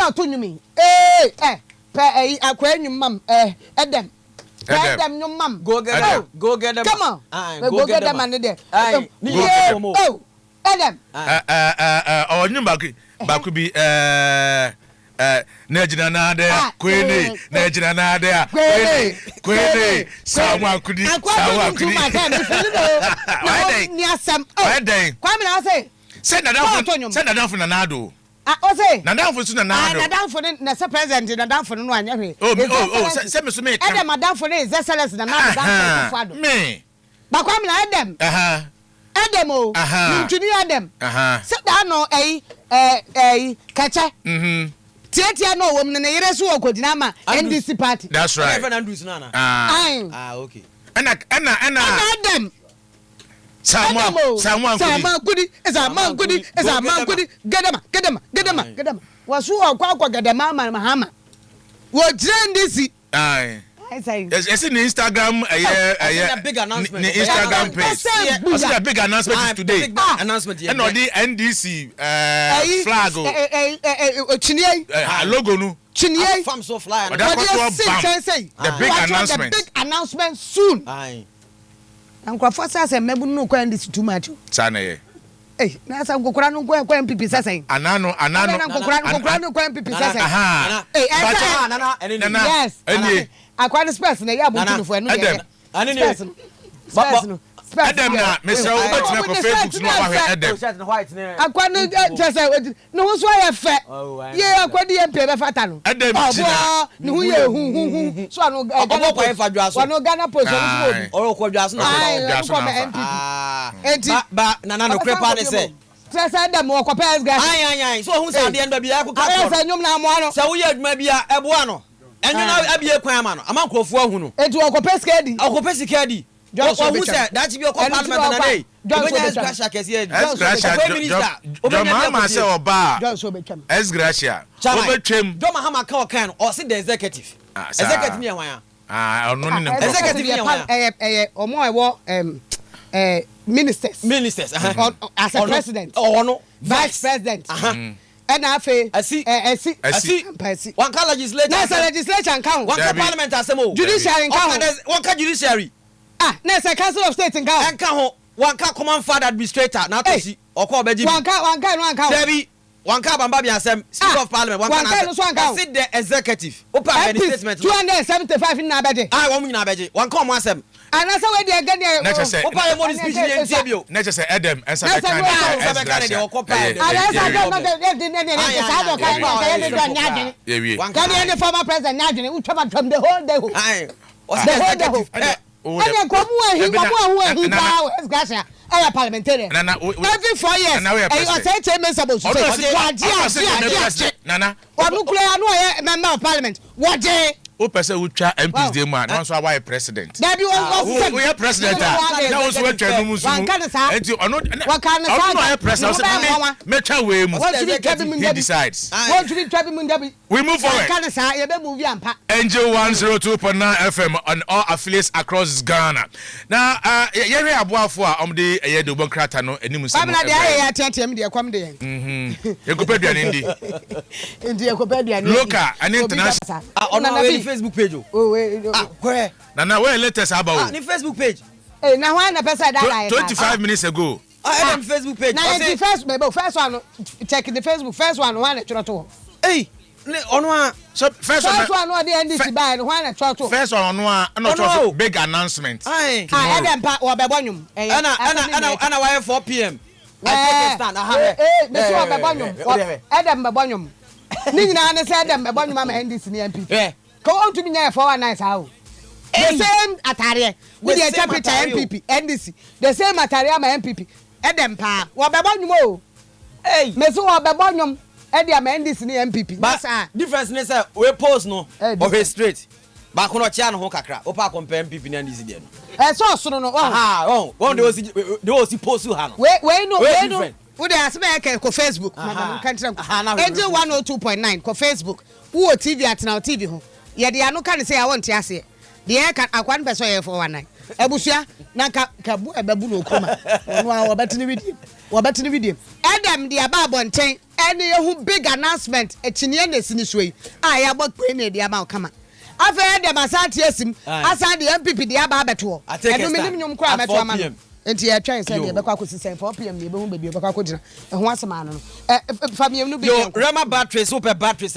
na to nyumi pe akwa nyum mam Edem Edem nyum mam go get them come on go get them and there Edem nyum baku bi Nejina nade kwene nejina nade kwene sawa kudi ni asam kwame na say nadamfo na nado o say nadamfo su na nado nadamfo na se president nadamfo no anya hwe se me so me ka Edem nadamfo na zealous na nadamfo fado me ba kwame na Edem Edem o ntuni Edem se da no kache Tia no woman na yere so okodina ma NDC party. That's right. Even Andrews nana. Okay. Ana Edem. Someone kudi. Gedama. Wasu akwa gedama mahama. Wo jire NDC. It's in Instagram a big announcement. Instagram page. It's a big announcement today. Big announcement and on the NDC flag logo no. Farm so fly. The big announcement. The big announcement soon. And kwa say mebu no kwa NDC too much. Sana na sa nkokora no kwa MPP sasa. Anano nkokora no kwa MPP sasa. Nana. Yes. Akwa space na ya bontu fo enu Edem. Edem na Mr. Obetime ko Facebook no wa hwe Edem. Akwa no just no ho so ya fe. Ye akwa di MP be fata no. Edem china. No hu ye hu. So no Ghana kwa fa dwaso. Wano Ghana post no obi. Oro kwa dwaso na. MPP. Ba nana no crepa ne se. Tresa Edem wo kwa PS gas. Ai. So hu sa de ndo bia ko ka. Asa nyum na mo ano. Se wo ye adwuma bia eboa no. Enyo na abie kwan ama no amankofo ahu no enti okopeskadi ohu se dachi bi okọ parliament na dey obenya esgracia kesi edi Mama se oba esgracia obetwem do mahama ka okan o se the executive me wan ono ne executive me wan omo ewo ministers as a president no vice president and afi one ka legislature legislature count one ka parliament asemo judiciary count one ka judiciary na say council of state count enka ho one ka command father administrator na to si okọ obeji one count debi one ka bamba bi asem speaker of parliament one ka sit the executive open any statement 275 na abeje wo mu nyina abeje one ka mo asem anasa we dey get there opa ye mo speech ye ntebio na je say Edem ensa be kan de okopa the former president nyadwene utwa from the whole day and come who esgasha aya parliamentarian every 4 years I say chairman supposed to say nana onukule anu aye member of parliament what o pese utwa MPs dey man no so why president that be we are president na wo so watwa no musu enti ono no president metwa we mu he decides we move forward kan sa ye be move ampa Angel 102.9 FM on all affiliates across Ghana na ye hwe aboafo a omde ye de obonkrata no animu se na de aye ya tiatia me de kwam de ye kopaduane ndi ndi ye kopaduane local and international ono Facebook page where na where latest about ni Facebook page na why na person that like 25 minutes ago Edem Facebook page na the first one check the Facebook first one na choro to ono so first one no the NDC buy no why na choro to first one no no big announcement Edem pa wo be bonyum ana why 4 p.m. me so wo be bonyum Edem be bonyum ni nyina na say Edem be bonyum ama NDC ni MPP ko on to be nya 419 sao the same atare with the temperature MPP NDC the same atare ama MPP Edem pa wo be bonyum o me so wo be bonyum Edem ama NDC ni MPP but difference ne say we post no o straight ba ko no chia no ho kakra o pa compare MPP ni NDC de no so no one they was post ha no we no wo dey asema ke ko Facebook madam kantra Angel 102.9 ko Facebook wo TV at now TV ho ye de anu kan say I want ase de kan akwan be so ye 419 ebusua na ka bu ebabu no kuma no wa betini video Edem the aba bonten any who big announcement echine na sini so yi a ya gbọ pe na dia ma kama afa Edem asante asim asan the MPP the aba beto enu minim nyum kra meto ama no enti ya twan say de be kwa kosi 4 pm ne be hu be bi be kwa kodina e ho asema no famiem no bi yo Rema batteries super batteries